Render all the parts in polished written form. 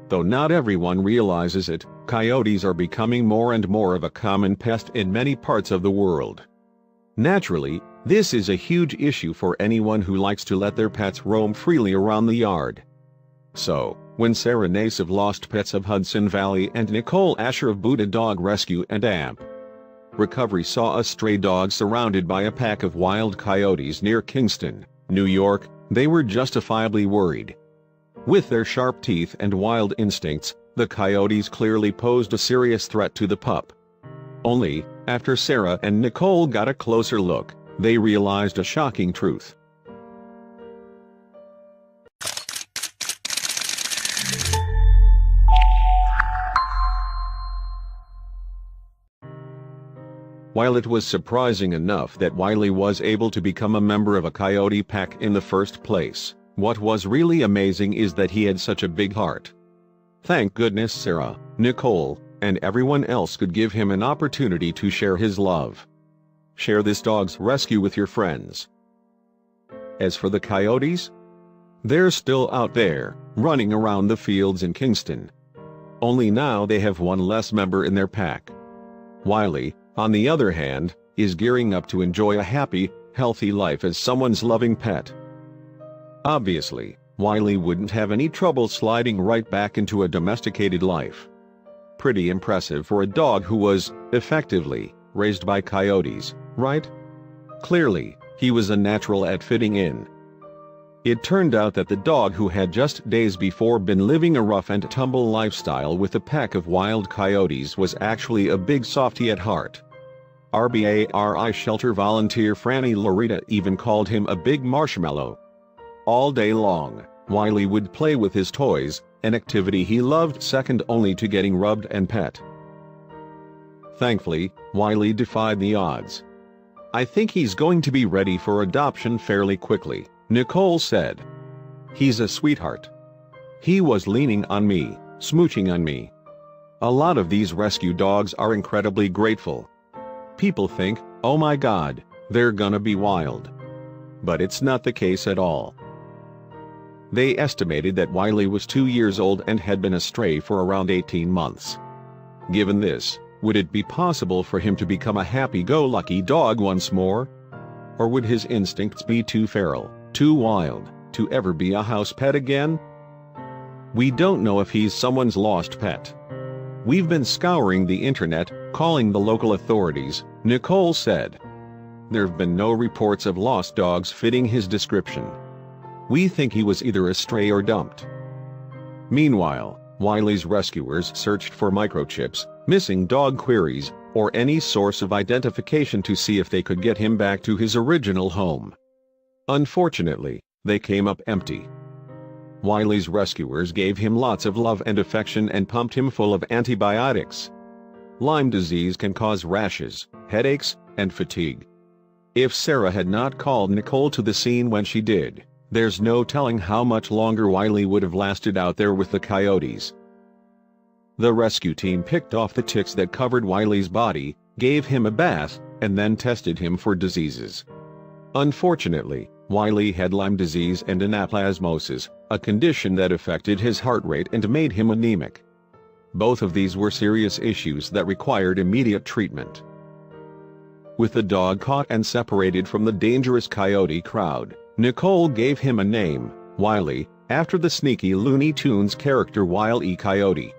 Though not everyone realizes it, coyotes are becoming more and more of a common pest in many parts of the world. Naturally, this is a huge issue for anyone who likes to let their pets roam freely around the yard. So, when Sarah Nace of Lost Pets of Hudson Valley and Nicole Asher of Buddha Dog Rescue and AMP Recovery saw a stray dog surrounded by a pack of wild coyotes near Kingston, New York, they were justifiably worried. With their sharp teeth and wild instincts, the coyotes clearly posed a serious threat to the pup. Only, after Sarah and Nicole got a closer look, they realized a shocking truth. While it was surprising enough that Wiley was able to become a member of a coyote pack in the first place, what was really amazing is that he had such a big heart. Thank goodness Sarah, Nicole, and everyone else could give him an opportunity to share his love. Share this dog's rescue with your friends. As for the coyotes, they're still out there, running around the fields in Kingston. Only now they have one less member in their pack. Wiley, on the other hand, is gearing up to enjoy a happy, healthy life as someone's loving pet. Obviously, Wiley wouldn't have any trouble sliding right back into a domesticated life. Pretty impressive for a dog who was, effectively, raised by coyotes, right? Clearly, he was a natural at fitting in. It turned out that the dog who had just days before been living a rough and tumble lifestyle with a pack of wild coyotes was actually a big softie at heart. RBARI shelter volunteer Franny Loretta even called him a big marshmallow. All day long, Wiley would play with his toys, an activity he loved second only to getting rubbed and pet. Thankfully, Wiley defied the odds. I think he's going to be ready for adoption fairly quickly, Nicole said. He's a sweetheart. He was leaning on me, smooching on me. A lot of these rescue dogs are incredibly grateful. People think, oh my God, they're gonna be wild. But it's not the case at all. They estimated that Wiley was 2 years old and had been astray for around 18 months. Given this, would it be possible for him to become a happy-go-lucky dog once more? Or would his instincts be too feral, too wild, to ever be a house pet again? We don't know if he's someone's lost pet. We've been scouring the internet, calling the local authorities, Nicole said. There've been no reports of lost dogs fitting his description. We think he was either a stray or dumped. Meanwhile, Wiley's rescuers searched for microchips, missing dog queries, or any source of identification to see if they could get him back to his original home. Unfortunately, they came up empty. Wiley's rescuers gave him lots of love and affection and pumped him full of antibiotics. Lyme disease can cause rashes, headaches, and fatigue. If Sarah had not called Nicole to the scene when she did, there's no telling how much longer Wiley would have lasted out there with the coyotes. The rescue team picked off the ticks that covered Wiley's body, gave him a bath, and then tested him for diseases. Unfortunately, Wiley had Lyme disease and anaplasmosis, a condition that affected his heart rate and made him anemic. Both of these were serious issues that required immediate treatment. With the dog caught and separated from the dangerous coyote crowd, Nicole gave him a name, Wiley, after the sneaky Looney Tunes character Wile E. Coyote.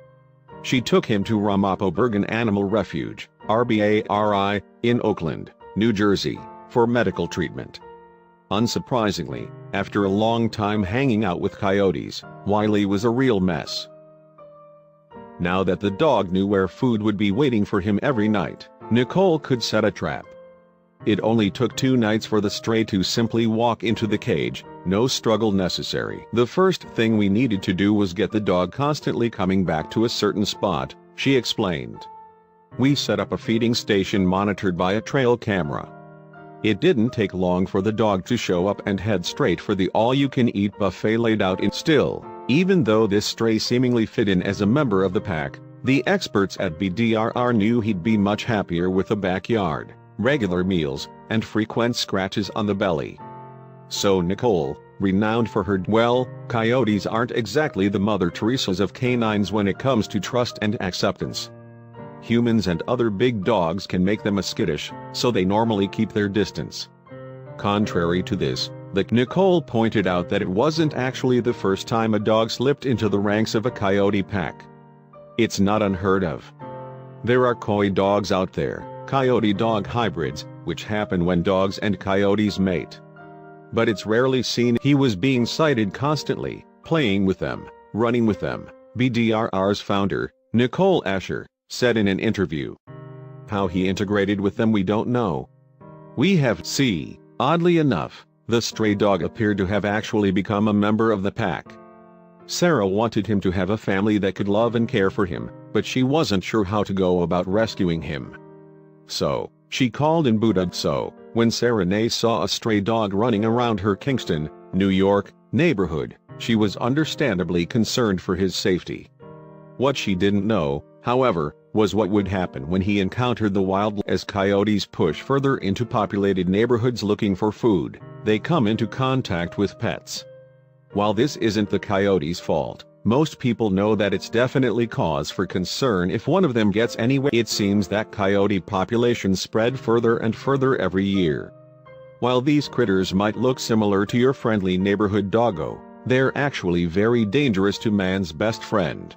She took him to Ramapo Bergen Animal Refuge, RBARI, in Oakland, New Jersey, for medical treatment. Unsurprisingly, after a long time hanging out with coyotes, Wiley was a real mess. Now that the dog knew where food would be waiting for him every night, Nicole could set a trap. It only took 2 nights for the stray to simply walk into the cage, no struggle necessary. The first thing we needed to do was get the dog constantly coming back to a certain spot, she explained. We set up a feeding station monitored by a trail camera. It didn't take long for the dog to show up and head straight for the all-you-can-eat buffet laid out in still. Even though this stray seemingly fit in as a member of the pack, the experts at BDRR knew he'd be much happier with a backyard, regular meals, and frequent scratches on the belly. So Nicole, renowned for her. Well, coyotes aren't exactly the Mother Teresas of canines when it comes to trust and acceptance. Humans and other big dogs can make them skittish, so they normally keep their distance. Contrary to this, Nicole pointed out that it wasn't actually the first time a dog slipped into the ranks of a coyote pack. It's not unheard of. There are coy dogs out there, coyote-dog hybrids, which happen when dogs and coyotes mate. But it's rarely seen. He was being sighted constantly, playing with them, running with them, BDRR's founder, Nicole Asher, said in an interview. How he integrated with them we don't know. We have seen. Oddly enough, the stray dog appeared to have actually become a member of the pack. Sarah wanted him to have a family that could love and care for him, but she wasn't sure how to go about rescuing him. So, she called in Buddha. So, when Sarah Nay saw a stray dog running around her Kingston, New York, neighborhood, she was understandably concerned for his safety. What she didn't know, however, was what would happen when he encountered the wild. As coyotes push further into populated neighborhoods looking for food, they come into contact with pets. While this isn't the coyotes' fault, most people know that it's definitely cause for concern if one of them gets anywhere. It seems that coyote populations spread further and further every year. While these critters might look similar to your friendly neighborhood doggo, they're actually very dangerous to man's best friend.